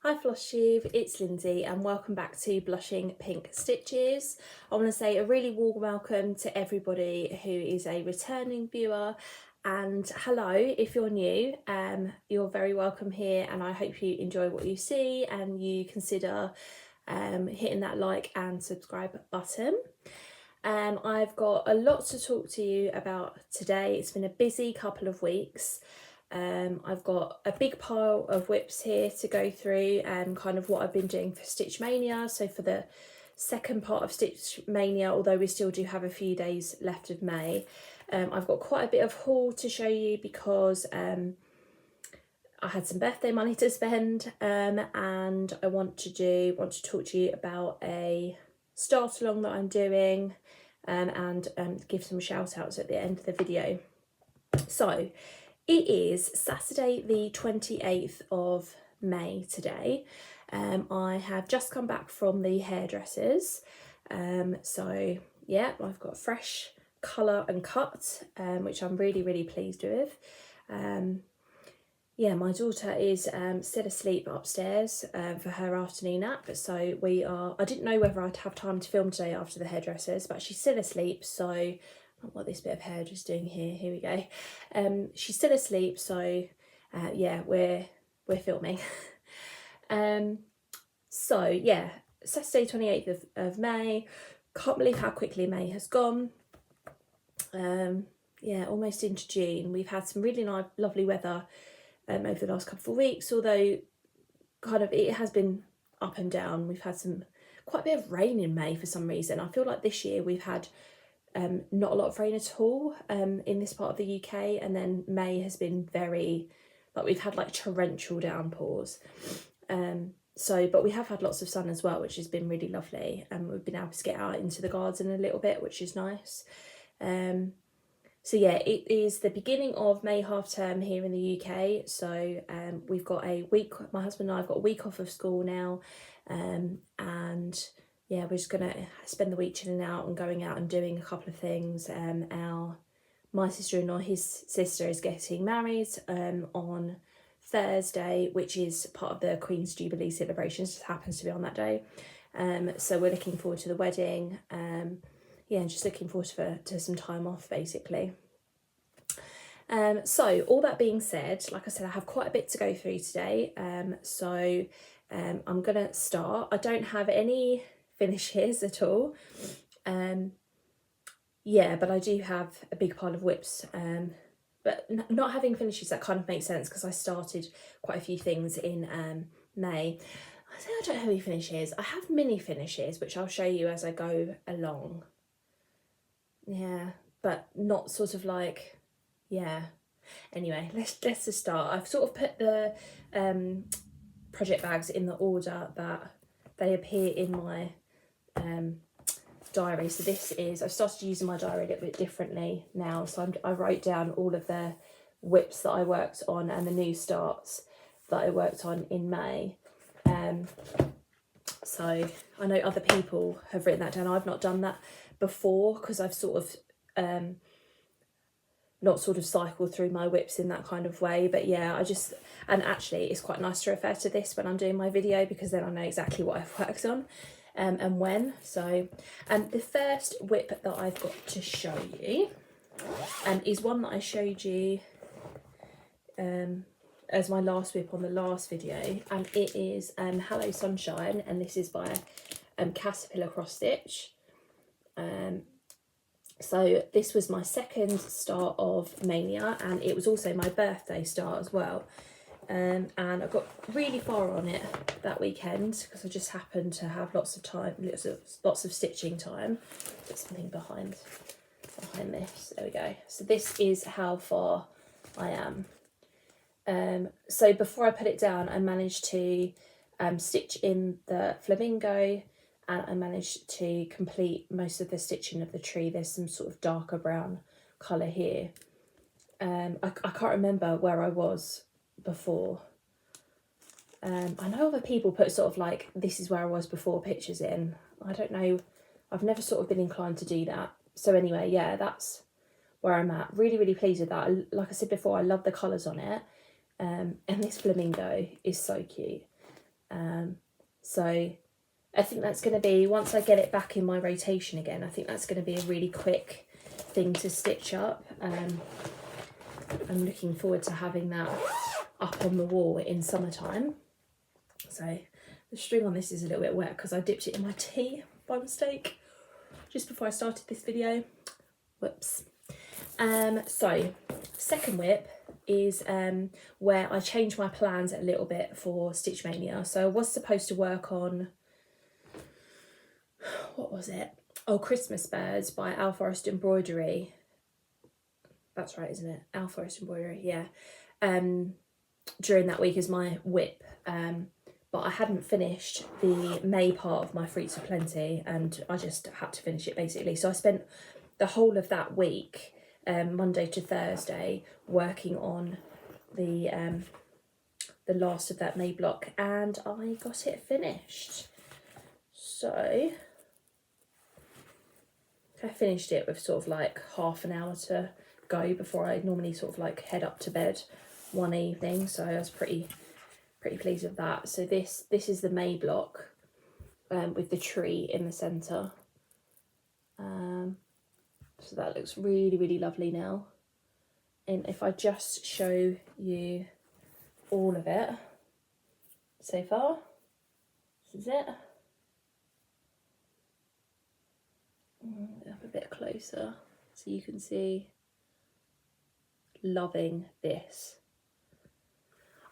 Hi Flosstube, it's Lindsay and welcome back to Blushing Pink Stitches. I want to say a really warm welcome to everybody who is a returning viewer, and hello if you're new. You're very welcome here, and I hope you enjoy what you see and you consider hitting that like and subscribe button. I've got a lot to talk to you about today. It's been a busy couple of weeks. I've got a big pile of whips here to go through and kind of what I've been doing for Stitch Maynia. So for the second part of Stitch Maynia, although we still do have a few days left of May, I've got quite a bit of haul to show you because I had some birthday money to spend, and I want to talk to you about a start along that I'm doing, and give some shout outs at the end of the video. So it is Saturday the 28th of May today. I have just come back from the hairdressers. So yeah, I've got fresh colour and cut, which I'm really pleased with. Yeah, my daughter is still asleep upstairs for her afternoon nap. So I didn't know whether I'd have time to film today after the hairdressers, but she's still asleep. So what this bit of hair just doing here we go. She's still asleep, so yeah, we're filming. So yeah, Saturday 28th of May. Can't believe how quickly May has gone. Yeah, almost into June. We've had some really nice lovely weather over the last couple of weeks, although kind of it has been up and down. We've had quite a bit of rain in May for some reason. I feel like this year we've had not a lot of rain at all in this part of the UK, and then May has been we've had like torrential downpours. But we have had lots of sun as well, which has been really lovely, and we've been able to get out into the garden a little bit, which is nice. So yeah, it is the beginning of May half term here in the UK. So we've got a week, my husband and I have got a week off of school now, and yeah, we're just gonna spend the week chilling out and going out and doing a couple of things. My sister-in-law, his sister, is getting married on Thursday, which is part of the Queen's Jubilee celebrations. Just happens to be on that day. So we're looking forward to the wedding. Yeah, and just looking forward to some time off basically. So all that being said, like I said, I have quite a bit to go through today. So I'm gonna start. I don't have any finishes at all. Yeah, but I do have a big pile of whips. But not having finishes, that kind of makes sense because I started quite a few things in May. I say I don't have any finishes. I have mini finishes, which I'll show you as I go along. Yeah, but not sort of like, yeah. Anyway, let's just start. I've sort of put the project bags in the order that they appear in my diary. So I've started using my diary a little bit differently now. So I wrote down all of the whips that I worked on and the new starts that I worked on in May. So I know other people have written that down. I've not done that before because I've sort of not sort of cycled through my whips in that kind of way. But yeah, and actually it's quite nice to refer to this when I'm doing my video because then I know exactly what I've worked on and when. So the first whip that I've got to show you is one that I showed you as my last whip on the last video, and it is Hello Sunshine, and this is by Caterpillar Cross Stitch. So this was my second start of Mania, and it was also my birthday start as well. And I got really far on it that weekend because I just happened to have lots of time, lots of stitching time. Put something behind this. There we go. So this is how far I am. So before I put it down, I managed to stitch in the flamingo, and I managed to complete most of the stitching of the tree. There's some sort of darker brown colour here. I can't remember where I was before. I know other people put sort of like, this is where I was before pictures in. I don't know. I've never sort of been inclined to do that. So anyway, yeah, that's where I'm at. Really pleased with that. Like I said before, I love the colours on it. And this flamingo is so cute. So I think that's going to be, once I get it back in my rotation again, I think that's going to be a really quick thing to stitch up. I'm looking forward to having that up on the wall in summertime. So the string on this is a little bit wet because I dipped it in my tea by mistake just before I started this video. Whoops. So second whip is where I changed my plans a little bit for Stitch Maynia. So I was supposed to work on, what was it? Oh, Christmas Birds by Owl Forest Embroidery. That's right, isn't it? Owl Forest Embroidery, yeah. During that week as my whip. But I hadn't finished the May part of my Fruits of Plenty, and I just had to finish it basically. So I spent the whole of that week, Monday to Thursday, working on the last of that May block, and I got it finished. So I finished it with sort of like half an hour to go before I normally sort of like head up to bed one evening. So I was pretty pleased with that. So this is the May block with the tree in the centre. So that looks really lovely now. And if I just show you all of it so far, this is it. Up a bit closer so you can see. Loving this.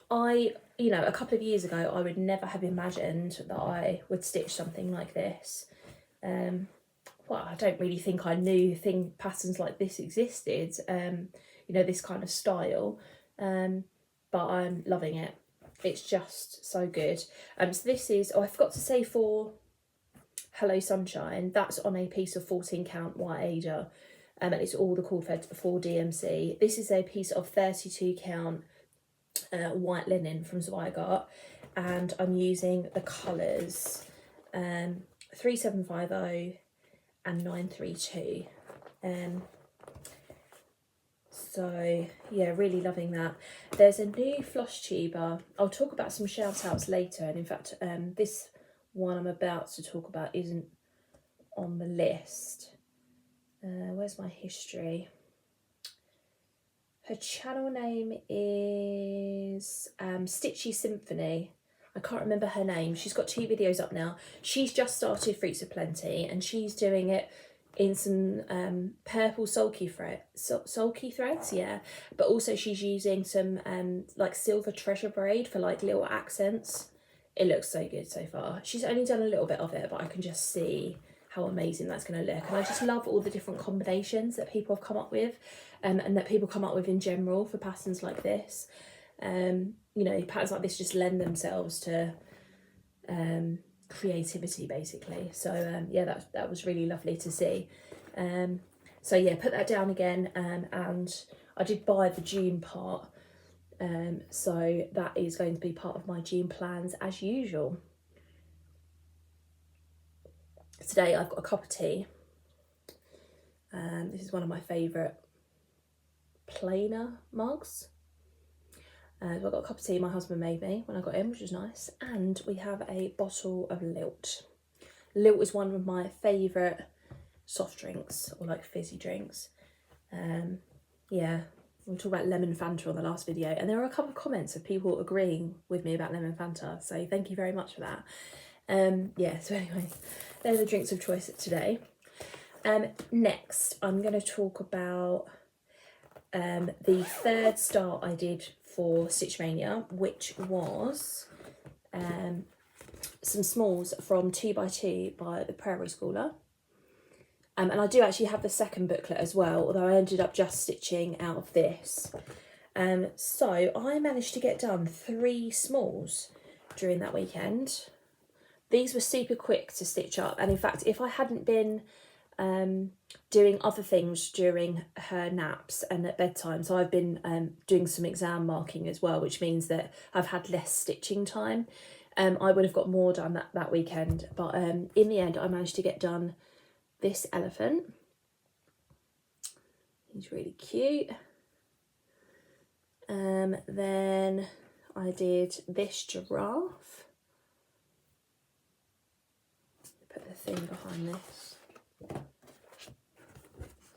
You know, a couple of years ago, I would never have imagined that I would stitch something like this. Well, I don't really think I knew patterns like this existed, you know, this kind of style, but I'm loving it. It's just so good. So this is, oh, I forgot to say for Hello Sunshine, that's on a piece of 14 count white Aida, and it's all the cord thread for DMC. This is a piece of 32 count white linen from Zweigart, and I'm using the colours 3750 and 932. So yeah, really loving that. There's a new Flosstuber. I'll talk about some shout outs later, and in fact this one I'm about to talk about isn't on the list. Where's my history? Her channel name is Stitchy Symphony. I can't remember her name. She's got 2 videos up now. She's just started Fruits of Plenty, and she's doing it in some purple sulky threads, yeah. But also she's using some like silver treasure braid for like little accents. It looks so good so far. She's only done a little bit of it, but I can just see how amazing that's going to look. And I just love all the different combinations that people have come up with, and that people come up with in general for patterns like this. You know, patterns like this just lend themselves to creativity basically. So yeah, that was really lovely to see. So yeah, put that down again, and I did buy the June part, so that is going to be part of my June plans as usual. Today I've got a cup of tea. This is one of my favourite plainer mugs. I've got a cup of tea my husband made me when I got in, which was nice, and we have a bottle of Lilt. Lilt is one of my favourite soft drinks, or like fizzy drinks. Yeah, we talked about lemon Fanta on the last video, and there were a couple of comments of people agreeing with me about lemon Fanta, so thank you very much for that. Yeah, so anyway, they're the drinks of choice today. Next, I'm going to talk about the third start I did for Stitch Maynia, which was some smalls from 2x2 by the Prairie Schooler. And I do actually have the second booklet as well, although I ended up just stitching out of this. So I managed to get done 3 smalls during that weekend. These were super quick to stitch up, and in fact, if I hadn't been doing other things during her naps and at bedtime, so I've been doing some exam marking as well, which means that I've had less stitching time, I would have got more done that weekend. But in the end, I managed to get done this elephant. He's really cute. Then I did this giraffe. thing behind this. It's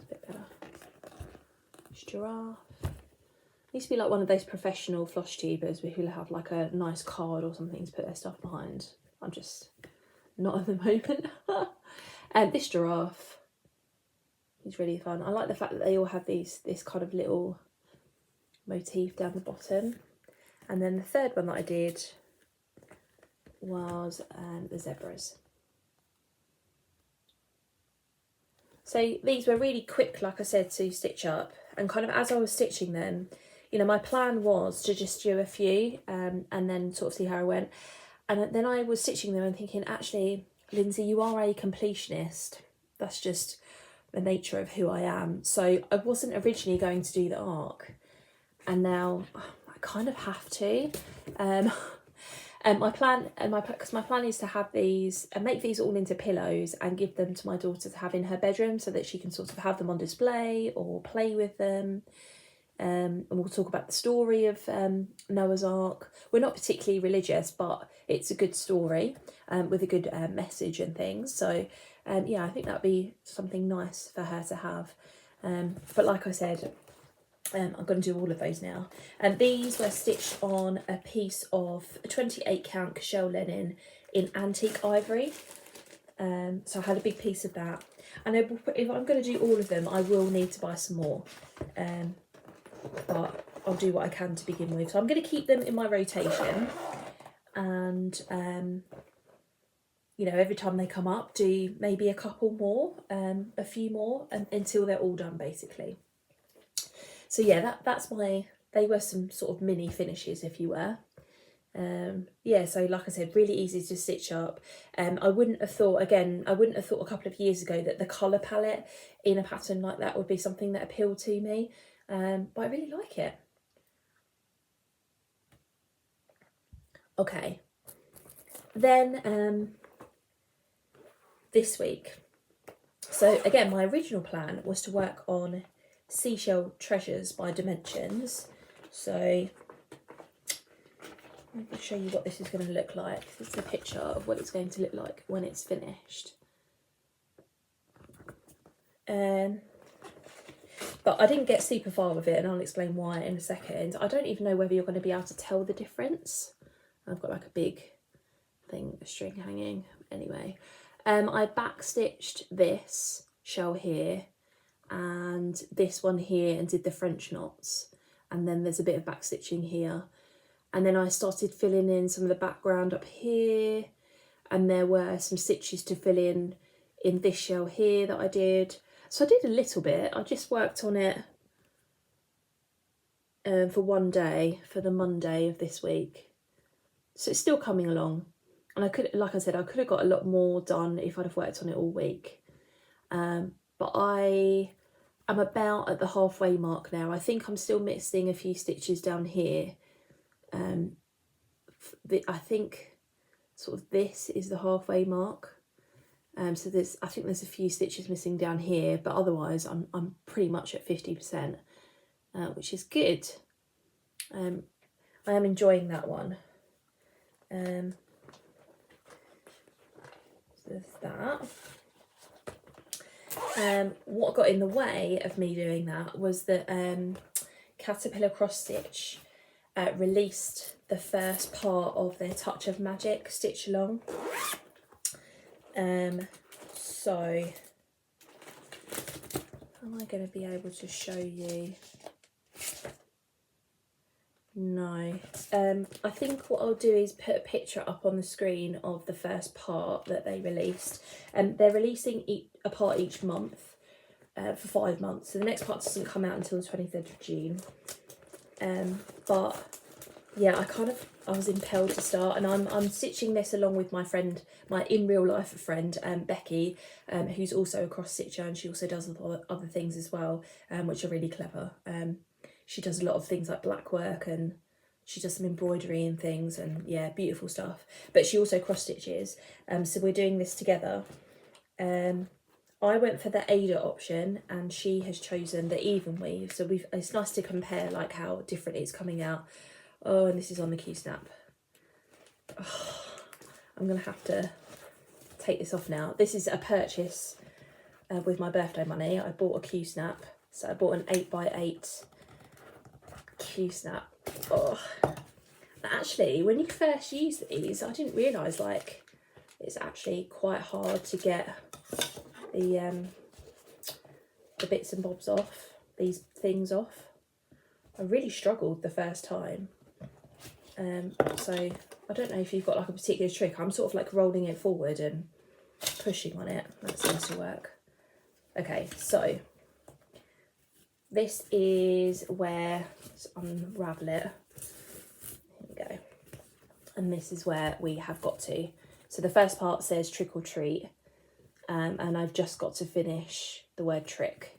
a bit better. It's giraffe. Needs to be like one of those professional Flosstubers who have like a nice card or something to put their stuff behind. I'm just not at the moment. And this giraffe is really fun. I like the fact that they all have this kind of little motif down the bottom. And then the third one that I did was the zebras. So these were really quick, like I said, to stitch up. And kind of as I was stitching them, you know, my plan was to just do a few and then sort of see how I went. And then I was stitching them and thinking, actually, Lindsay, you are a completionist. That's just the nature of who I am. So I wasn't originally going to do the arc. And now I kind of have to. And my plan is to have these and make these all into pillows and give them to my daughter to have in her bedroom so that she can sort of have them on display or play with them. And we'll talk about the story of Noah's Ark. We're not particularly religious, but it's a good story with a good message and things. So yeah, I think that'd be something nice for her to have. But like I said, I'm going to do all of those now. And these were stitched on a piece of 28 count Cashel linen in antique ivory. So I had a big piece of that. And if I'm going to do all of them, I will need to buy some more. But I'll do what I can to begin with. So I'm going to keep them in my rotation. And, you know, every time they come up, do maybe a couple more, a few more, until they're all done, basically. So yeah, that's they were some sort of mini finishes, if you were. Yeah, so like I said, really easy to stitch up. I wouldn't have thought a couple of years ago that the colour palette in a pattern like that would be something that appealed to me. But I really like it. Okay. Then this week. So again, my original plan was to work on Seashell Treasures by Dimensions. So let me show you what this is going to look like. This is a picture of what it's going to look like when it's finished. But I didn't get super far with it, and I'll explain why in a second. I don't even know whether you're going to be able to tell the difference. I've got like a big thing, a string hanging. Anyway, I backstitched this shell here and this one here and did the French knots, and then there's a bit of back stitching here, and then I started filling in some of the background up here, and there were some stitches to fill in this shell here that I did. So I did a little bit. I just worked on it for one day, for the Monday of this week, so it's still coming along. And I could, like I said, I could have got a lot more done if I'd have worked on it all week. But I am about at the halfway mark now. I think I'm still missing a few stitches down here. I think sort of this is the halfway mark. So I think there's a few stitches missing down here, but otherwise I'm pretty much at 50%, which is good. I am enjoying that one. So there's that. What got in the way of me doing that was that Caterpillar Cross Stitch released the first part of their Touch of Magic stitch along. So am I going to be able to show you? No. I think what I'll do is put a picture up on the screen of the first part that they released. They're releasing a part each month for 5 months. So the next part doesn't come out until the 23rd of June. But yeah, I was impelled to start, and I'm stitching this along with my friend, my in real life friend, Becky, who's also a cross stitcher, and she also does other things as well, which are really clever. She does a lot of things like black work, and she does some embroidery and things, and yeah, beautiful stuff. But she also cross stitches, so we're doing this together. I went for the Ada option, and she has chosen the even weave. So it's nice to compare like how different it's coming out. Oh, and this is on the Q-snap. Oh, I'm gonna have to take this off now. This is a purchase with my birthday money. I bought a Q-snap. So I bought an 8x8 Q-snap. Oh. Actually, when you first use these, I didn't realise like it's actually quite hard to get the bits and bobs off, these things off. I really struggled the first time. So I don't know if you've got like a particular trick. I'm sort of like rolling it forward and pushing on it. That seems to work. Okay, so this is where, let's unravel it. Here we go. And this is where we have got to. So the first part says trick or treat. And I've just got to finish the word trick.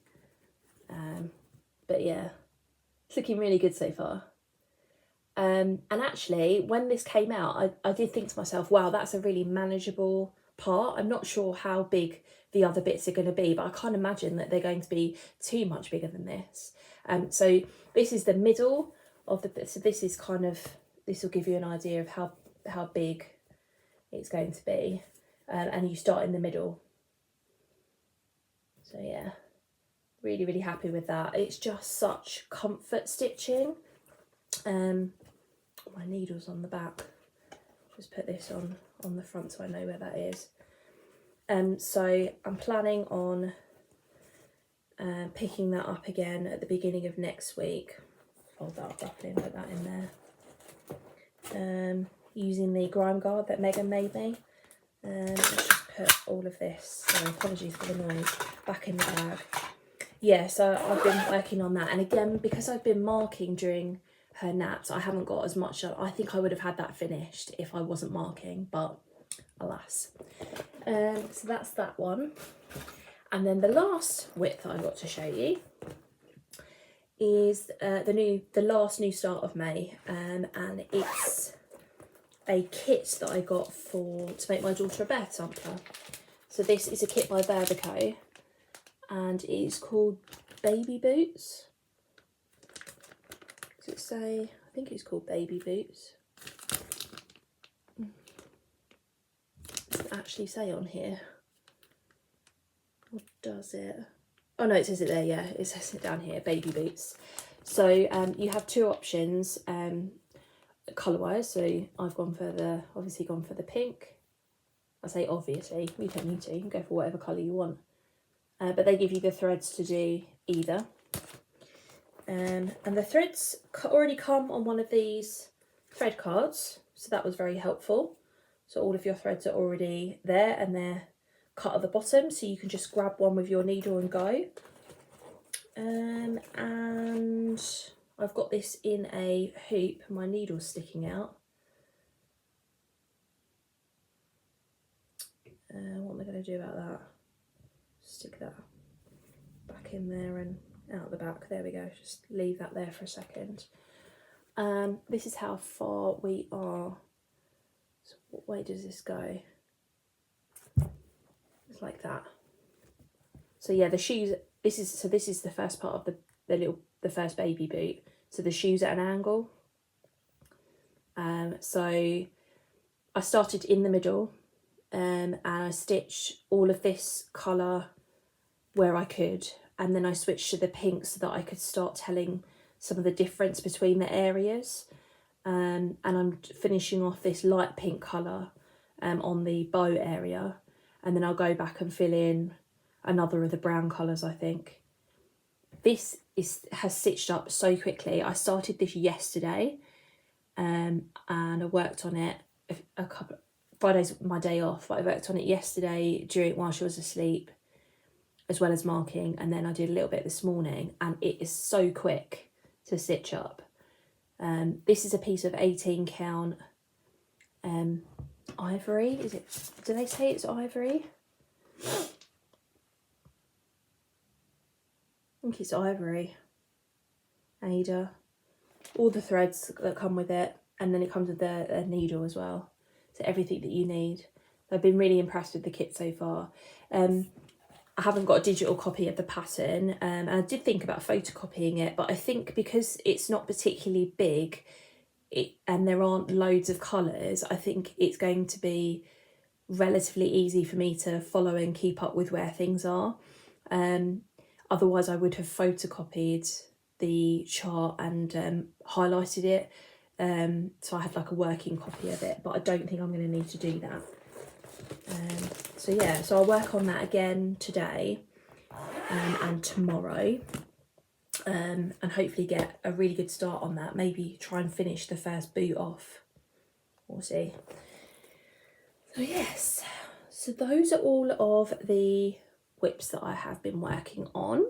But yeah, it's looking really good so far. And actually, when this came out, I did think to myself, wow, that's a really manageable part. I'm not sure how big the other bits are going to be, but I can't imagine that they're going to be too much bigger than this. So this is the middle of the, so this is kind of, this will give you an idea of how big it's going to be. And you start in the middle. So yeah, really, really happy with that. It's just such comfort stitching. My needle's on the back. Just put this on the front so I know where that is. So I'm planning on picking that up again at the beginning of next week. Fold that up roughly and put that in there. Using the grime guard that Megan made me. Let's just put all of this, sorry, apologies for the noise, back in the bag. Yeah, so I've been working on that. And again, because I've been marking during her naps, I haven't got as much. I think I would have had that finished if I wasn't marking, but alas. So that's that one. And then the last width that I've got to show you is the last new start of May, and it's a kit that I got to make my daughter a bear sampler. So this is a kit by Verbico, and it's called Baby Boots. Does it say? I think it's called Baby Boots. Does it actually say on here? Or does it? Oh no, it says it there, yeah. It says it down here, Baby Boots. So you have two options colour-wise. So I've obviously gone for the pink. I say obviously, you don't need to. You can go for whatever colour you want. But they give you the threads to do either. And the threads already come on one of these thread cards, so that was very helpful. So all of your threads are already there and they're cut at the bottom, so you can just grab one with your needle and go. And I've got this in a hoop, my needle's sticking out. What am I going to do about that? Stick that back in there and out the back. There we go. Just leave that there for a second. This is how far we are. So what way does this go? It's like that. So yeah, the shoes. This is the first part of the first baby boot. So the shoes at an angle. So I started in the middle, and I stitched all of this colour where I could, and then I switched to the pink so that I could start telling some of the difference between the areas. And I'm finishing off this light pink colour on the bow area, and then I'll go back and fill in another of the brown colours, I think. This has stitched up so quickly. I started this yesterday, and I worked on it a couple. Friday's my day off, but I worked on it yesterday while she was asleep, as well as marking, and then I did a little bit this morning, and it is so quick to stitch up. This is a piece of 18 count ivory. Is it? Do they say it's ivory? I think it's ivory. Ada. All the threads that come with it, and then it comes with a needle as well. So everything that you need. I've been really impressed with the kit so far. I haven't got a digital copy of the pattern, and I did think about photocopying it, but I think because it's not particularly big and there aren't loads of colours, I think it's going to be relatively easy for me to follow and keep up with where things are. Otherwise I would have photocopied the chart and highlighted it, so I have like a working copy of it, but I don't think I'm going to need to do that. So yeah, so I'll work on that again today and tomorrow, and hopefully get a really good start on that. Maybe try and finish the first boot off. We'll see. So yes, so those are all of the whips that I have been working on.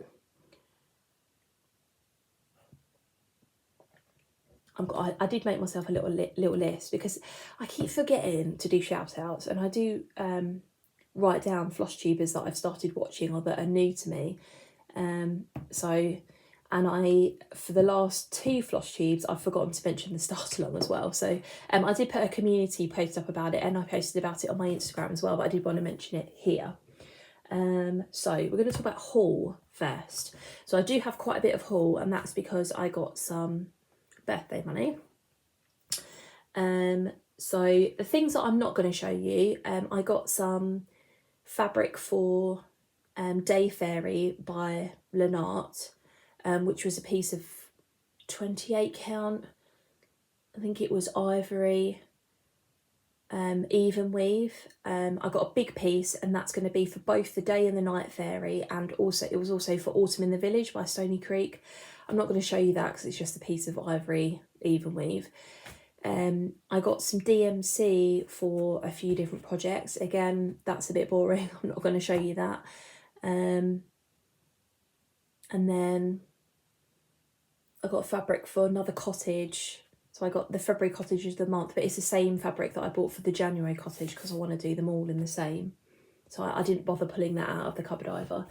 I did make myself a little list because I keep forgetting to do shout outs, and I do write down Flosstubers that I've started watching or that are new to me. For the last 2 Flosstubes, I've forgotten to mention the start along as well. So I did put a community post up about it, and I posted about it on my Instagram as well, but I did want to mention it here. So we're going to talk about haul first. So I do have quite a bit of haul, and that's because I got some birthday money. So the things that I'm not going to show you, I got some fabric for Day Fairy by Lenart, which was a piece of 28 count. I think it was ivory, even weave. I got a big piece, and that's going to be for both the Day and the Night Fairy, and also it was also for Autumn in the Village by Stony Creek. I'm not going to show you that because it's just a piece of ivory even weave. I got some DMC for a few different projects. Again, that's a bit boring. I'm not going to show you that. And then I got fabric for another cottage. So I got the February cottage of the month, but it's the same fabric that I bought for the January cottage because I want to do them all in the same. So I didn't bother pulling that out of the cupboard either.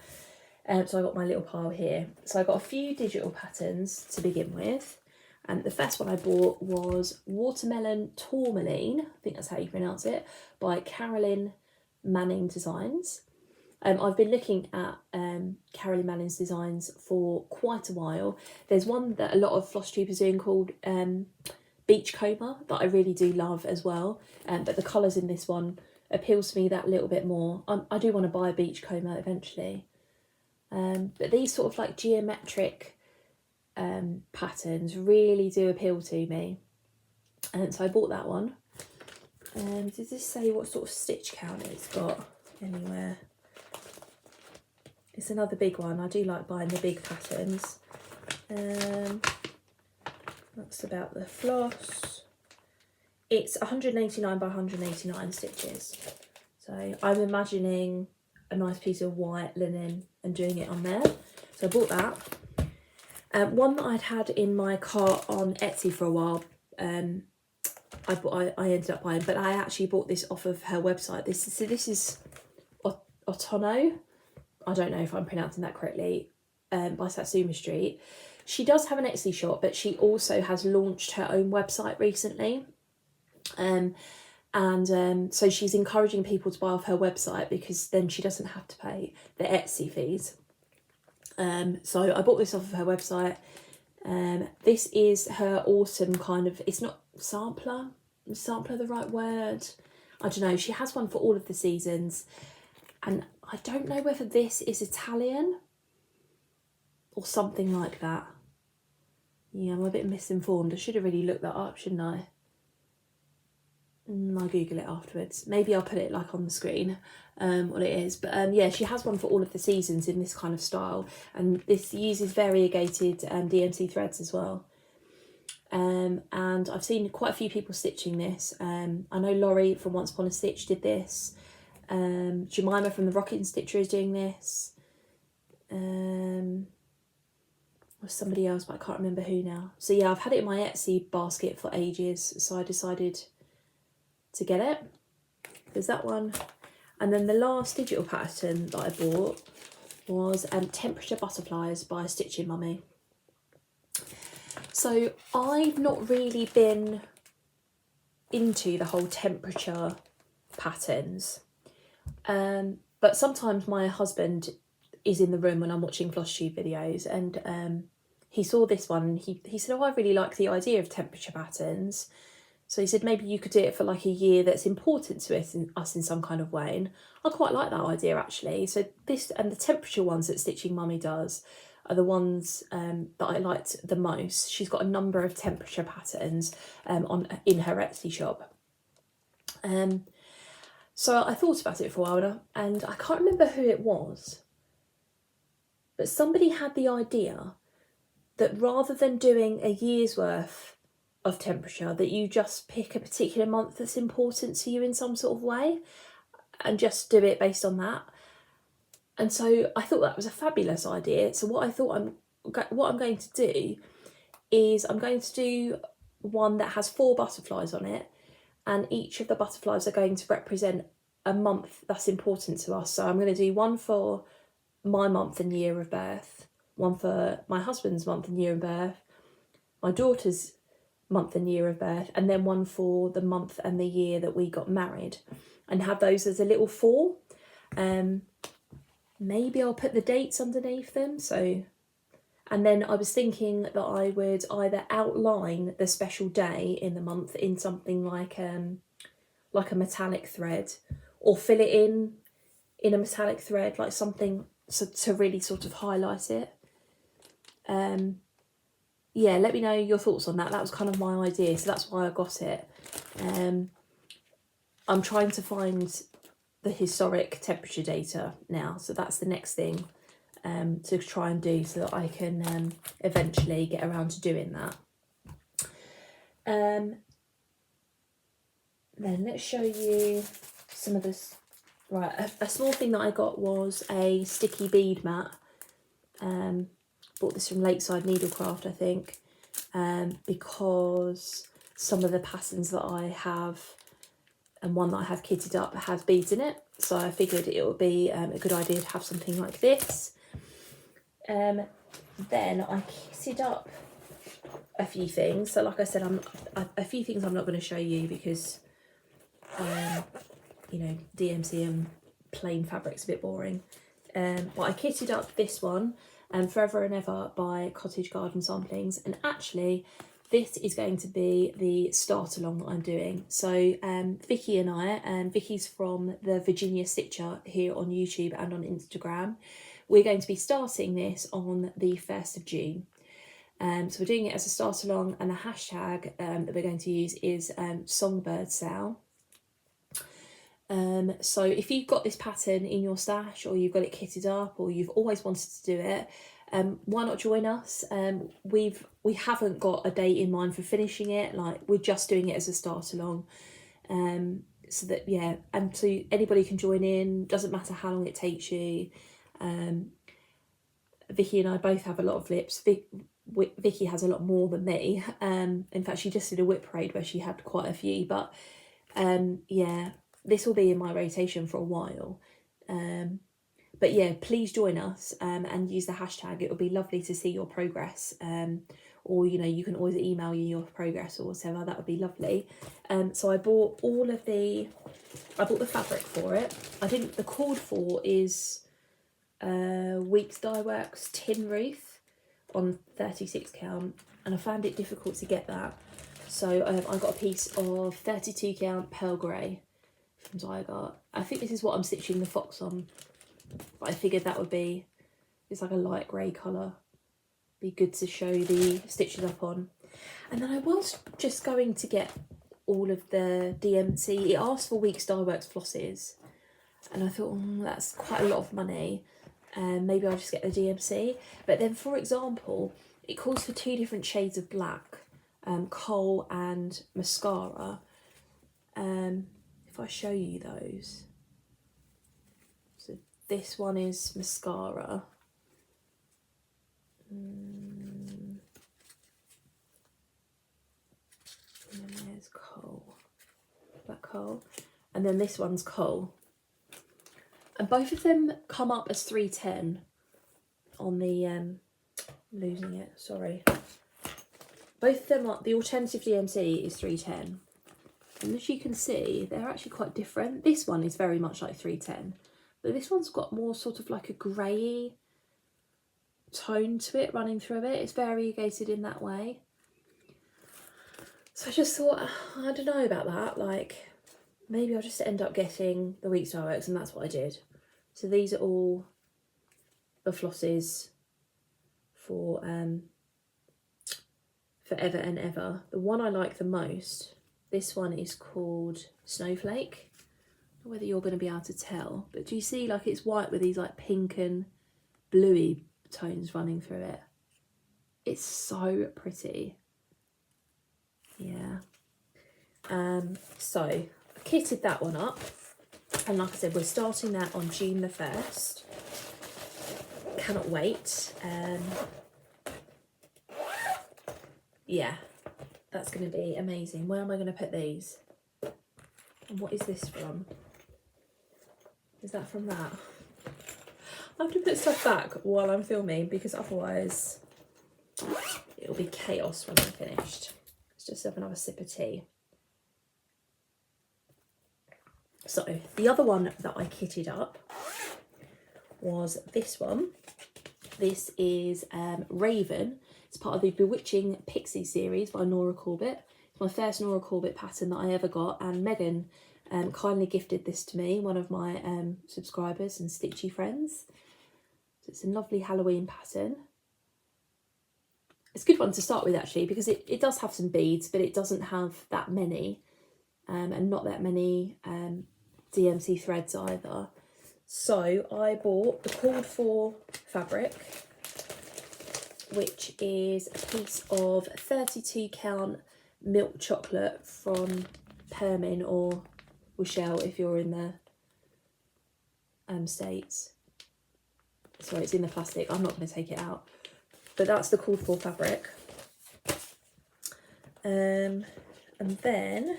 So I got my little pile here. So I got a few digital patterns to begin with. And the first one I bought was Watermelon Tourmaline, I think that's how you pronounce it, by Carolyn Manning Designs. I've been looking at Carolyn Manning's designs for quite a while. There's one that a lot of Flosstube are doing called Beachcomber that I really do love as well. But the colours in this one appeals to me that little bit more. I do want to buy a Beachcomber eventually. But these sort of like geometric patterns really do appeal to me, and so I bought that one. Does this say what sort of stitch count it's got anywhere? It's another big one. I do like buying the big patterns. That's about the floss. It's 189 by 189 stitches, so I'm imagining a nice piece of white linen and doing it on there. So I bought that. One that I'd had in my cart on Etsy for a while, I ended up buying, but I actually bought this off of her website. This is Otono. I don't know if I'm pronouncing that correctly, by Satsuma Street. She does have an Etsy shop, but she also has launched her own website recently. So she's encouraging people to buy off her website because then she doesn't have to pay the Etsy fees. So I bought this off of her website. This is her autumn kind of, it's not sampler. Is sampler the right word? I don't know. She has one for all of the seasons. And I don't know whether this is Italian or something like that. Yeah, I'm a bit misinformed. I should have really looked that up, shouldn't I? I'll Google it afterwards. Maybe I'll put it like on the screen, what it is. But yeah, she has one for all of the seasons in this kind of style. And this uses variegated DMC threads as well. And I've seen quite a few people stitching this. I know Laurie from Once Upon a Stitch did this. Jemima from the Rockin' Stitcher is doing this. Or somebody else, but I can't remember who now. So yeah, I've had it in my Etsy basket for ages, so I decided to get it. There's that one. And then the last digital pattern that I bought was Temperature Butterflies by Stitchy Mummy. So I've not really been into the whole temperature patterns, but sometimes my husband is in the room when I'm watching Flosstube videos, and he saw this one and he said, oh, I really like the idea of temperature patterns. So he said maybe you could do it for like a year that's important to us in some kind of way. And I quite like that idea actually. So this and the temperature ones that Stitching Mummy does are the ones that I liked the most. She's got a number of temperature patterns in her Etsy shop. So I thought about it for a while and I can't remember who it was, but somebody had the idea that rather than doing a year's worth of temperature, that you just pick a particular month that's important to you in some sort of way and just do it based on that. And so I thought that was a fabulous idea. So what I'm going to do is I'm going to do one that has 4 butterflies on it, and each of the butterflies are going to represent a month that's important to us. So I'm going to do one for my month and year of birth, one for my husband's month and year of birth, my daughter's month and year of birth, and then one for the month and the year that we got married, and have those as a little 4. Maybe I'll put the dates underneath them. So, and then I was thinking that I would either outline the special day in the month in something like a metallic thread, or fill it in a metallic thread, like something to really sort of highlight it. Yeah, let me know your thoughts on that. That was kind of my idea, so that's why I got it. I'm trying to find the historic temperature data now, so that's the next thing to try and do, so that I can eventually get around to doing that. Then let's show you some of this. Right, a small thing that I got was a sticky bead mat. Bought this from Lakeside Needlecraft, I think, because some of the patterns that I have and one that I have kitted up has beads in it, so I figured it would be a good idea to have something like this. Then I kitted up a few things. So like I said, a few things I'm not going to show you because you know, DMC and plain fabric's a bit boring. But I kitted up this one, Forever and Ever by Cottage Garden Samplings, and actually this is going to be the start along that I'm doing. So Vicky and I, Vicky's from the Virginia Stitcher here on YouTube and on Instagram, we're going to be starting this on the 1st of June. So we're doing it as a start along, and the hashtag that we're going to use is Songbird Sow. So if you've got this pattern in your stash, or you've got it kitted up, or you've always wanted to do it, why not join us? We haven't got a date in mind for finishing it, like we're just doing it as a start along, so that, yeah, and so anybody can join in, doesn't matter how long it takes you. Vicky and I both have a lot of lips. Vicky has a lot more than me. In fact, she just did a whip parade where she had quite a few, but yeah, this will be in my rotation for a while. But yeah, please join us and use the hashtag. It will be lovely to see your progress, or you know, you can always email you your progress or whatever. That would be lovely. So I bought the fabric for it. I think the cord for is Weeks Dye Works Tin Roof on 36 count, and I found it difficult to get that. So I got a piece of 32 count pearl grey from Zygarde. I think this is what I'm stitching the fox on, but I figured that would be, it's like a light grey colour, be good to show the stitches up on. And then I was just going to get all of the DMC. It asked for Weeks Dye Works flosses, and I thought, that's quite a lot of money, and maybe I'll just get the DMC. But then, for example, it calls for 2 different shades of black, coal and mascara. If I show you those, so this one is mascara, and then there's coal, black coal, and then this one's coal, and both of them come up as 310 on the losing it, sorry, both of them are, the alternative DMC is 310. And as you can see, they're actually quite different. This one is very much like 310, but this one's got more sort of like a grey tone to it running through it. It's variegated in that way. So I just thought, I don't know about that, like maybe I'll just end up getting the Weeks Fireworks, and that's what I did. So these are all the flosses for Forever and Ever. The one I like the most, this one is called Snowflake. I don't know whether you're going to be able to tell, but do you see like it's white with these like pink and bluey tones running through it? It's so pretty. Yeah. So I kitted that one up, and like I said, we're starting that on June the 1st. Cannot wait. Yeah, that's going to be amazing. Where am I going to put these? And what is this from? Is that from that? I have to put stuff back while I'm filming because otherwise it'll be chaos when I'm finished. Let's just have another sip of tea. So the other one that I kitted up was this one. This is Raven. It's part of the Bewitching Pixie series by Nora Corbett. It's my first Nora Corbett pattern that I ever got, and Megan kindly gifted this to me, one of my subscribers and stitchy friends. So it's a lovely Halloween pattern. It's a good one to start with actually, because it does have some beads, but it doesn't have that many, and not that many DMC threads either. So I bought the called for fabric, which is a piece of 32 count milk chocolate from Permin or Rochelle if you're in the States. Sorry, it's in the plastic. I'm not going to take it out. But that's the called for fabric. And then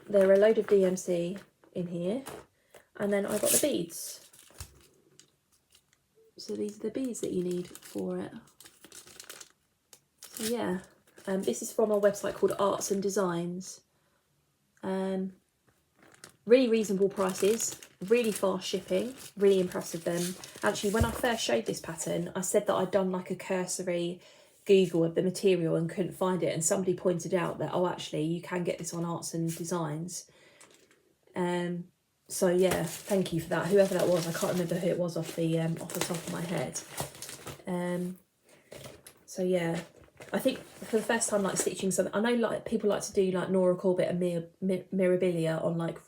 there are a load of DMC in here. And then I got the beads. So these are the beads that you need for it. So yeah, this is from a website called Arts and Designs. Really reasonable prices, really fast shipping, really impressed with them. Actually, when I first showed this pattern, I said that I'd done like a cursory Google of the material and couldn't find it. And somebody pointed out that, oh, actually, you can get this on Arts and Designs. So yeah, thank you for that. Whoever that was, I can't remember who it was off the top of my head. So yeah, I think for the first time, like stitching something, I know like people like to do like Nora Corbett and Mirabilia on like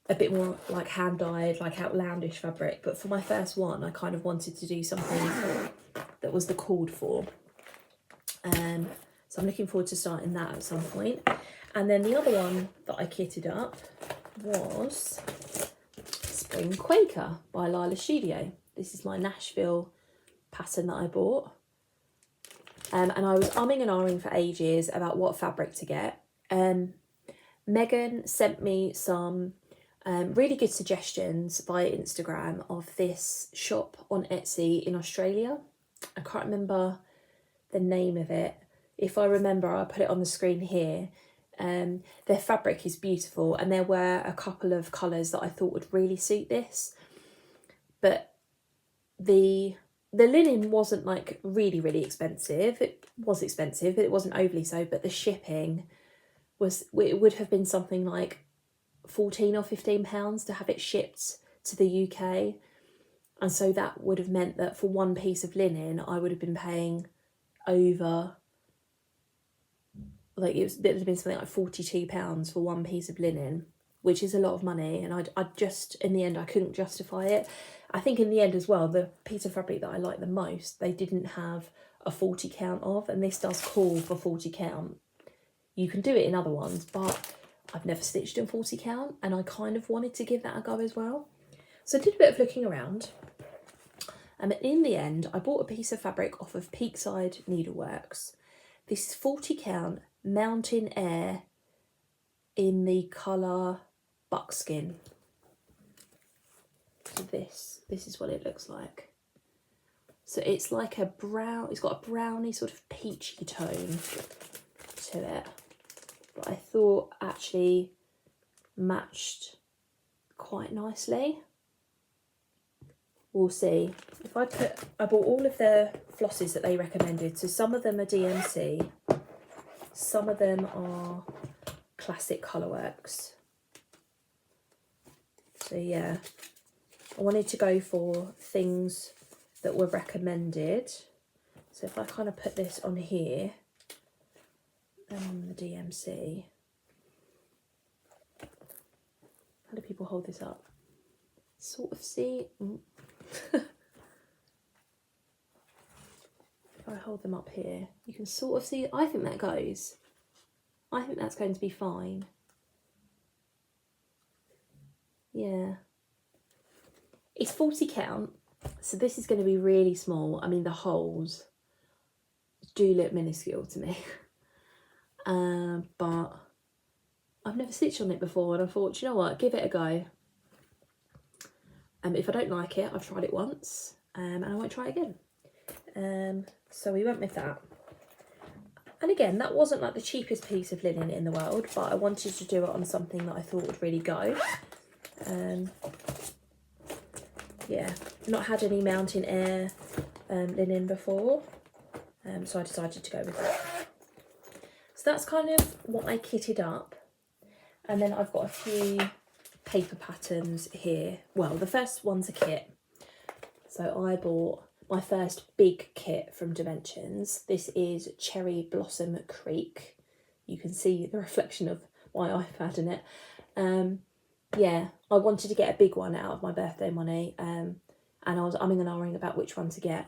a bit more like hand dyed, like outlandish fabric. But for my first one, I kind of wanted to do something that was the called for. So I'm looking forward to starting that at some point. And then the other one that I kitted up was Spring Quaker by Lila Studio. This is my Nashville pattern that I bought. And I was umming and ahhing for ages about what fabric to get. Megan sent me some really good suggestions via Instagram of this shop on Etsy in Australia. I can't remember the name of it. If I remember, I'll put it on the screen here. Their fabric is beautiful, and there were a couple of colours that I thought would really suit this. But the linen wasn't like really expensive. It was expensive, but it wasn't overly so. But the shipping was, it would have been something like £14 or £15 to have it shipped to the UK. And so that would have meant that for one piece of linen, I would have been paying over, like it would have been something like £42 for one piece of linen, which is a lot of money. And I just, in the end, I couldn't justify it. I think in the end as well, the piece of fabric that I like the most, they didn't have a 40 count of, and this does call for 40 count. You can do it in other ones, but I've never stitched in 40 count, and I kind of wanted to give that a go as well. So I did a bit of looking around, and in the end, I bought a piece of fabric off of Peakside Needleworks. This is 40 count Mountain Air in the colour Buckskin. So this is what it looks like. So it's like a brown, it's got a browny sort of peachy tone to it, but I thought actually matched quite nicely. We'll see. If I bought all of the flosses that they recommended, so some of them are DMC, Some of them are classic colourworks. So yeah, I wanted to go for things that were recommended. So if I kind of put this on here, the DMC. How do people hold this up? Sort of see. If I hold them up here, you can sort of see. I think that goes. I think that's going to be fine. Yeah. It's 40 count, so this is going to be really small. I mean, the holes do look minuscule to me. But I've never stitched on it before, and I thought, you know what, give it a go. If I don't like it, I've tried it once, and I won't try it again. So we went with that. And again, that wasn't like the cheapest piece of linen in the world, but I wanted to do it on something that I thought would really go. Yeah, not had any Mountain Air linen before, so I decided to go with that. So that's kind of what I kitted up. And then I've got a few paper patterns here. Well, the first one's a kit. So I bought my first big kit from Dimensions. This is Cherry Blossom Creek. You can see the reflection of my iPad in it. Yeah, I wanted to get a big one out of my birthday money, and I was umming and ahhing about which one to get.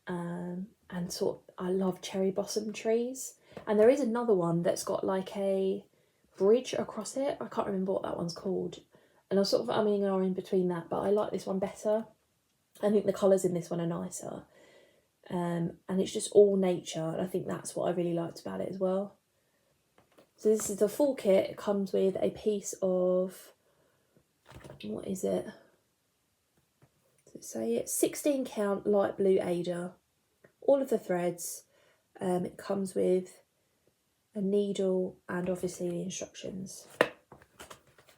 And sort of, I love cherry blossom trees. And there is another one that's got like a bridge across it. I can't remember what that one's called. And I was sort of umming and ahhing between that, but I like this one better. I think the colours in this one are nicer. And it's just all nature, and I think that's what I really liked about it as well. So this is the full kit. It comes with a piece of, what is it? Does it say it? 16 count light blue Aida. All of the threads. It comes with a needle and obviously the instructions.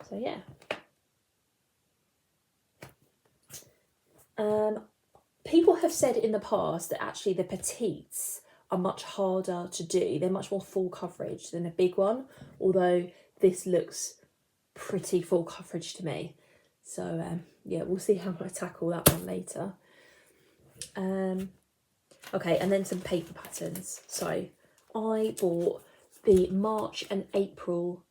So yeah. People have said in the past that actually the petites are much harder to do. They're much more full coverage than a big one, although this looks pretty full coverage to me. So yeah, we'll see how I tackle that one later. Okay, and then some paper patterns. So I bought the March and April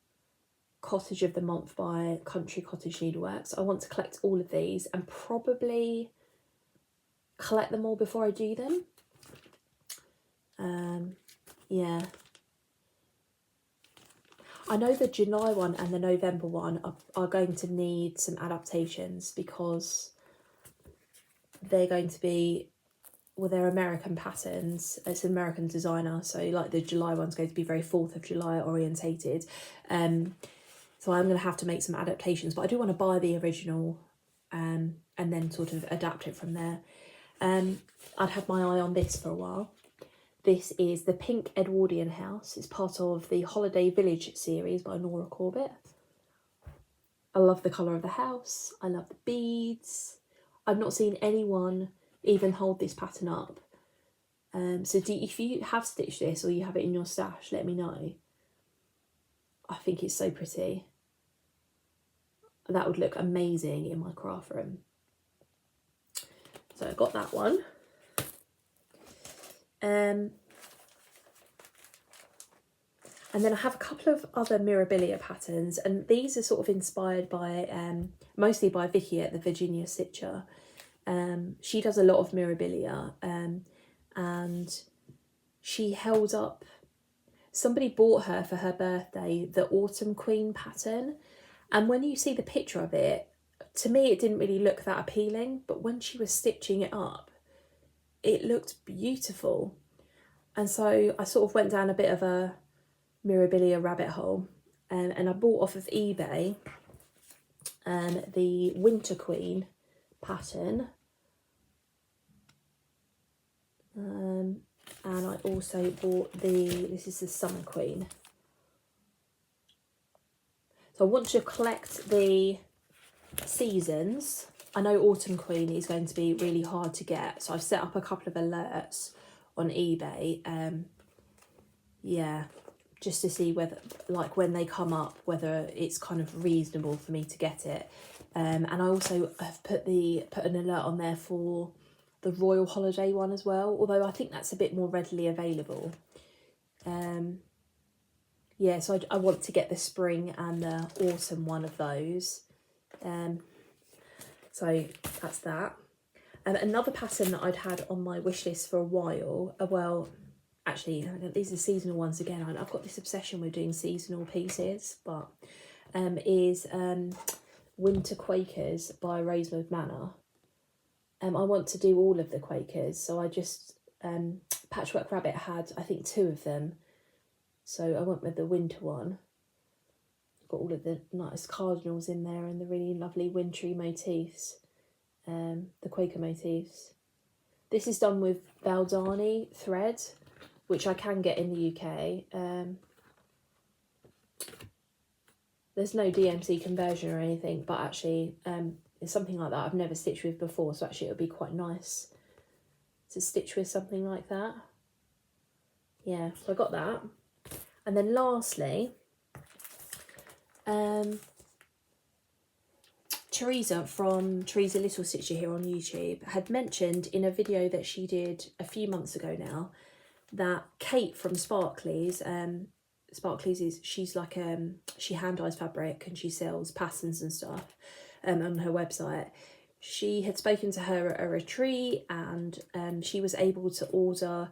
Cottage of the Month by Country Cottage Needleworks. I want to collect all of these and probably collect them all before I do them. Yeah. I know the July one and the November one are going to need some adaptations because they're going to be, well, they're American patterns. It's an American designer, so like the July one's going to be very 4th of July orientated. So I'm going to have to make some adaptations, but I do want to buy the original and then sort of adapt it from there. I'd had my eye on this for a while. This is the Pink Edwardian House. It's part of the Holiday Village series by Nora Corbett. I love the colour of the house. I love the beads. I've not seen anyone even hold this pattern up. So if you have stitched this or you have it in your stash, let me know. I think it's so pretty. That would look amazing in my craft room. So I got that one. And then I have a couple of other Mirabilia patterns, and these are sort of inspired by, mostly by Vicky at the Virginia Stitcher. She does a lot of Mirabilia, and she held up, somebody bought her for her birthday the Autumn Queen pattern, and when you see the picture of it, to me it didn't really look that appealing, but when she was stitching it up, it looked beautiful. And so I sort of went down a bit of a Mirabilia rabbit hole, and I bought off of eBay the Winter Queen pattern, and I also bought this is the Summer Queen. So I want to collect the seasons. I know Autumn Queen is going to be really hard to get, so I've set up a couple of alerts on eBay. Yeah, just to see whether, like, when they come up, whether it's kind of reasonable for me to get it. And I also have put an alert on there for the Royal Holiday one as well, although I think that's a bit more readily available. Yeah, so I want to get the spring and the autumn one of those. So that's that. Another pattern that I'd had on my wish list for a while, well, actually, these are seasonal ones again. I've got this obsession with doing seasonal pieces, but is Winter Quakers by Rosewood Manor. I want to do all of the Quakers, so I just, Patchwork Rabbit had, I think, 2 of them. So I went with the winter one. Got all of the nice cardinals in there and the really lovely wintry motifs, the Quaker motifs. This is done with Baldani thread, which I can get in the UK. There's no DMC conversion or anything, but actually it's something like that I've never stitched with before, so actually it would be quite nice to stitch with something like that. Yeah, so I got that. And then lastly, Teresa from Teresa Little Stitcher here on YouTube had mentioned in a video that she did a few months ago now that Kate from Sparkly's, she's like, she hand dyes fabric and she sells patterns and stuff on her website. She had spoken to her at a retreat, and she was able to order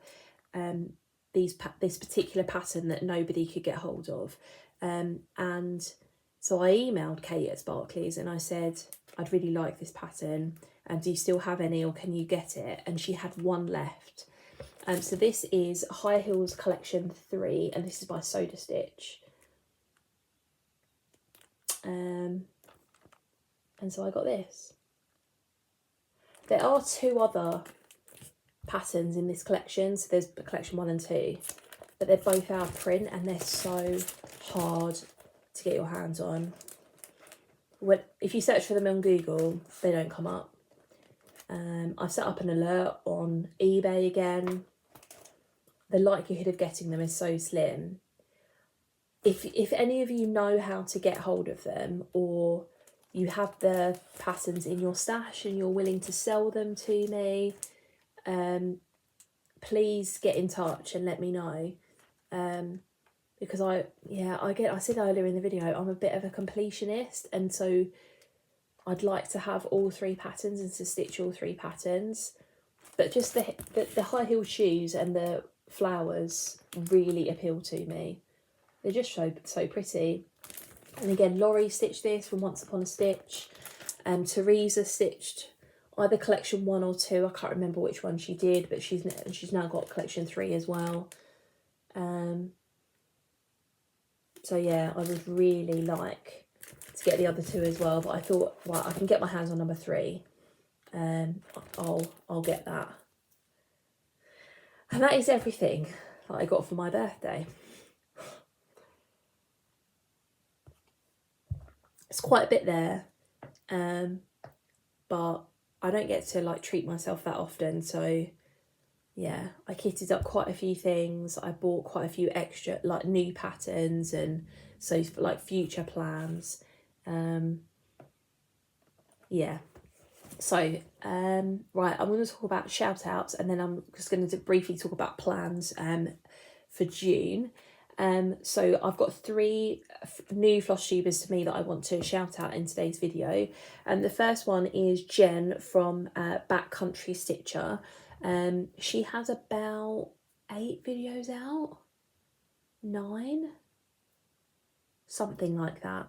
this particular pattern that nobody could get hold of. And so I emailed Kate at Sparkly's and I said, I'd really like this pattern, and do you still have any, or can you get it? And she had 1 left. So this is High Heels Collection 3, and this is by Soda Stitch. And so I got this. There are 2 other patterns in this collection, so there's collection 1 and 2, but they're both out of print and they're so hard to get your hands on. If you search for them on Google, they don't come up. I've set up an alert on eBay again. The likelihood of getting them is so slim. If any of you know how to get hold of them, or you have the patterns in your stash and you're willing to sell them to me, please get in touch and let me know. Because I said earlier in the video, I'm a bit of a completionist, and so I'd like to have all 3 patterns and to stitch all 3 patterns. But just the high heel shoes and the flowers really appeal to me. They're just so pretty. And again, Laurie stitched this from Once Upon a Stitch. Teresa stitched either collection 1 or 2. I can't remember which one she did, but she's now got collection 3 as well. So yeah, I would really like to get the other 2 as well, but I thought, well, I can get my hands on number 3. I'll get that. And that is everything that I got for my birthday. It's quite a bit there, but I don't get to like treat myself that often, so yeah, I kitted up quite a few things. I bought quite a few extra like new patterns, and so like future plans. Yeah, so right, I'm going to talk about shout outs, and then I'm just going to briefly talk about plans for June. So I've got 3 new Flosstubers to me that I want to shout out in today's video. And the first one is Jenn from Backcountry Stitcher. She has about 8 videos out, 9, something like that.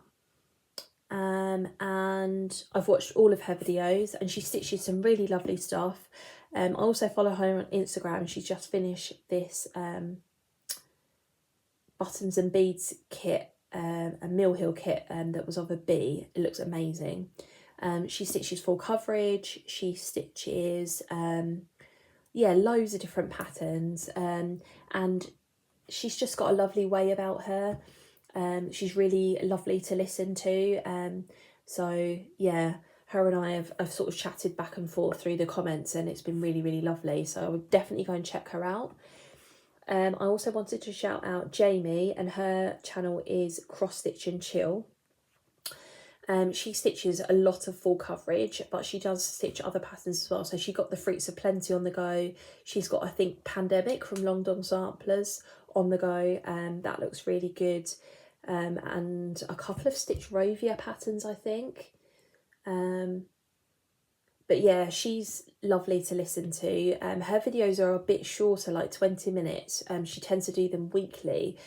And I've watched all of her videos, and she stitches some really lovely stuff. I also follow her on Instagram. She's just finished this buttons and beads kit, a Mill Hill kit that was of a bee. It looks amazing. She stitches full coverage. She stitches loads of different patterns, and she's just got a lovely way about her. She's really lovely to listen to. So yeah, her and I have sort of chatted back and forth through the comments, and it's been really, really lovely. So I would definitely go and check her out. I also wanted to shout out Jamie, and her channel is Cross Stitch and Chill. She stitches a lot of full coverage, but she does stitch other patterns as well. So she got the Fruits of Plenty on the go. She's got, I think, Pandemic from Long Dog Samplers on the go. That looks really good. And a couple of Stitch Rovia patterns, I think. But yeah, she's lovely to listen to. Her videos are a bit shorter, like 20 minutes. She tends to do them weekly.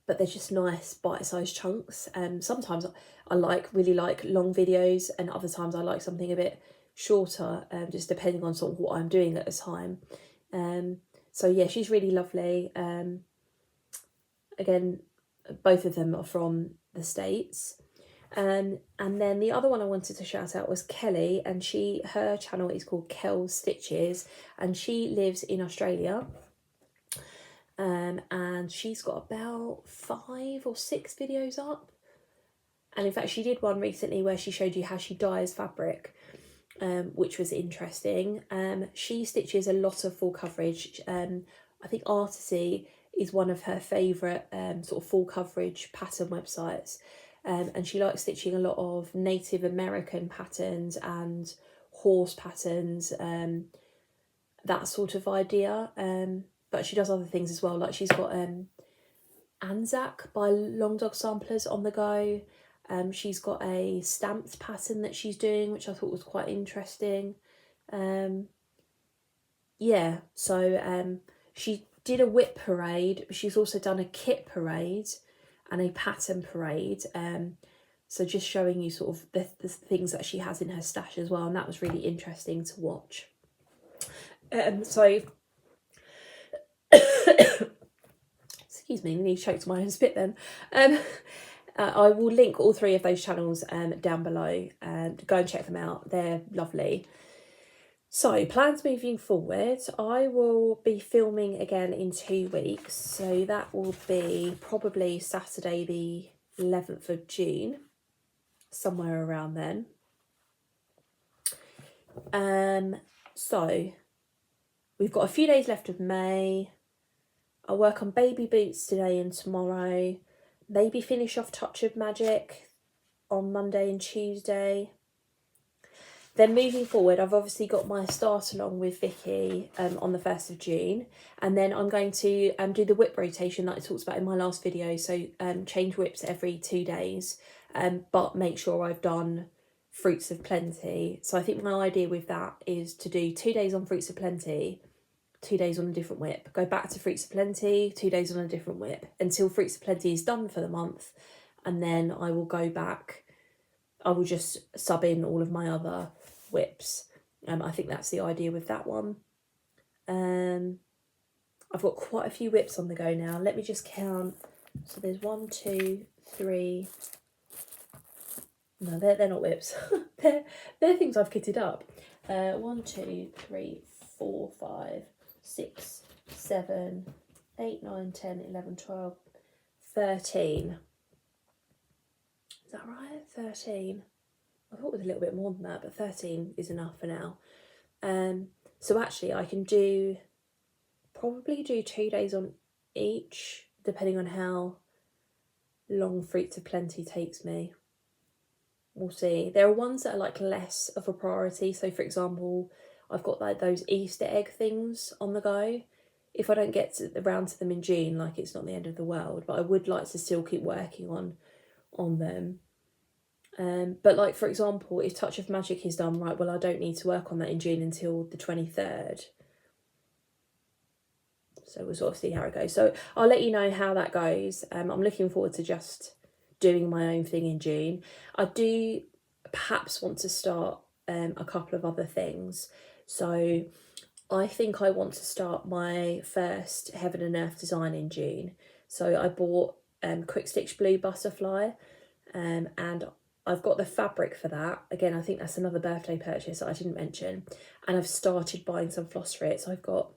But they're just nice bite-sized chunks. Sometimes I really like long videos, and other times I like something a bit shorter, just depending on sort of what I'm doing at the time. So yeah, she's really lovely. Again, both of them are from the States. And then the other one I wanted to shout out was Kelly, and her channel is called Kel's Stitches, and she lives in Australia. And she's got about 5 or 6 videos up, and in fact she did one recently where she showed you how she dyes fabric, which was interesting. She stitches a lot of full coverage. I think Artisy is one of her favourite sort of full coverage pattern websites, and she likes stitching a lot of Native American patterns and horse patterns, that sort of idea. But she does other things as well, like she's got Anzac by Long Dog Samplers on the go. She's got a stamped pattern that she's doing, which I thought was quite interesting. Yeah, so she did a whip parade. She's also done a kit parade and a pattern parade. So just showing you sort of the things that she has in her stash as well, and that was really interesting to watch. So excuse me, I nearly choked my own spit then. I will link all 3 of those channels down below, and go and check them out. They're lovely. So plans moving forward, I will be filming again in 2 weeks. So that will be probably Saturday the 11th of June, somewhere around then. So we've got a few days left of May. I'll work on baby boots today and tomorrow. Maybe finish off Touch of Magic on Monday and Tuesday. Then moving forward, I've obviously got my start along with Vicky on the 1st of June. And then I'm going to do the whip rotation that I talked about in my last video. So change whips every 2 days, but make sure I've done Fruits of Plenty. So I think my idea with that is to do 2 days on Fruits of Plenty, 2 days on a different whip, go back to Fruits of Plenty, 2 days on a different whip, until Fruits of Plenty is done for the month. And then I will go back, I will just sub in all of my other whips. I think that's the idea with that one. I've got quite a few whips on the go now. Let me just count. So there's 1, 2, 3. No, they're not whips. they're things I've kitted up. 1, 2, 3, 4, 5, 6, 7, 8, 9, 10, 11, 12, 13. Is that right? 13. I thought it was a little bit more than that, but 13 is enough for now. So actually I can probably do 2 days on each, depending on how long Fruits of Plenty takes me. We'll see. There are ones that are like less of a priority. So for example, I've got like those Easter egg things on the go. If I don't get around to them in June, like it's not the end of the world, but I would like to still keep working on them. But like, for example, if Touch of Magic is done, right, well, I don't need to work on that in June until the 23rd. So we'll sort of see how it goes. So I'll let you know how that goes. I'm looking forward to just doing my own thing in June. I do perhaps want to start a couple of other things. So I think I want to start my first Heaven and Earth design in June. So I bought Quick Stitch Blue Butterfly, and I've got the fabric for that. Again, I think that's another birthday purchase that I didn't mention. And I've started buying some floss for it. So I've got,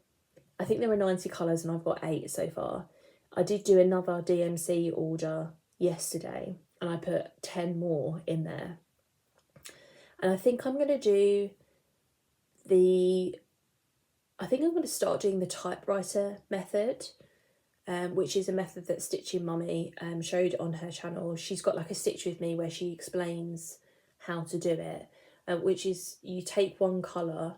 I think there are 90 colours and I've got 8 so far. I did do another DMC order yesterday and I put 10 more in there. And I think I'm going to do I think I'm going to start doing the typewriter method, which is a method that Stitchy Mummy showed on her channel. She's got like a Stitch with Me where she explains how to do it, which is you take one colour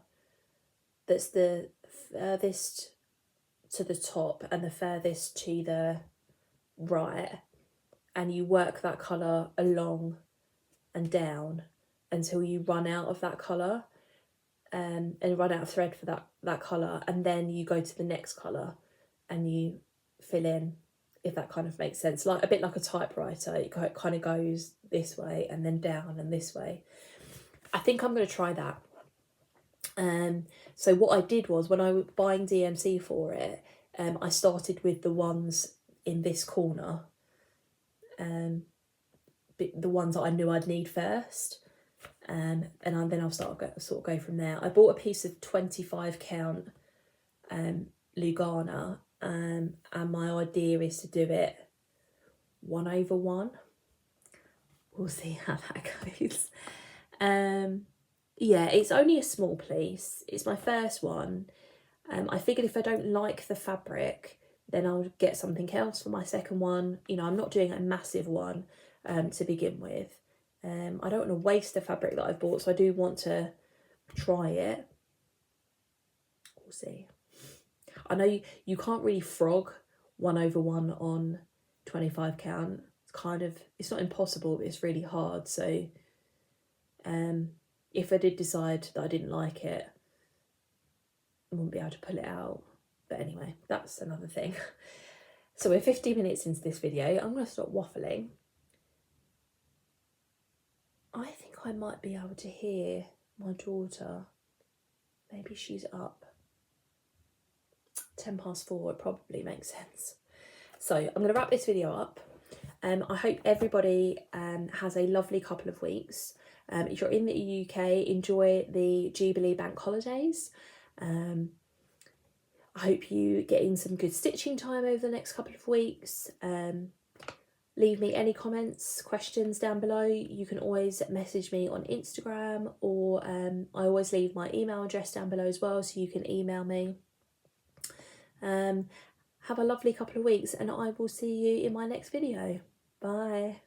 that's the furthest to the top and the furthest to the right, and you work that colour along and down until you run out of that colour, and run out of thread for that colour, and then you go to the next colour and you fill in, if that kind of makes sense. Like a bit like a typewriter, it kind of goes this way and then down and this way. I think I'm going to try that. So what I did was, when I was buying DMC for it, I started with the ones in this corner, the ones that I knew I'd need first, and then I'll sort of go from there. I bought a piece of 25 count Lugana, and my idea is to do it 1/1. We'll see how that goes. Yeah, it's only a small piece. It's my first one. I figured if I don't like the fabric, then I'll get something else for my second one. You know, I'm not doing a massive one to begin with. I don't want to waste the fabric that I've bought, so I do want to try it. We'll see. I know you can't really frog 1/1 on 25 count. It's not impossible, but it's really hard. So if I did decide that I didn't like it, I wouldn't be able to pull it out. But anyway, that's another thing. So we're 50 minutes into this video. I'm going to stop waffling. I think I might be able to hear my daughter. Maybe she's up. 4:10, it probably makes sense. So I'm going to wrap this video up. I hope everybody has a lovely couple of weeks. If you're in the UK, enjoy the Jubilee bank holidays. I hope you get in some good stitching time over the next couple of weeks. Leave me any comments, questions down below. You can always message me on Instagram, or I always leave my email address down below as well, so you can email me. Have a lovely couple of weeks, and I will see you in my next video. Bye.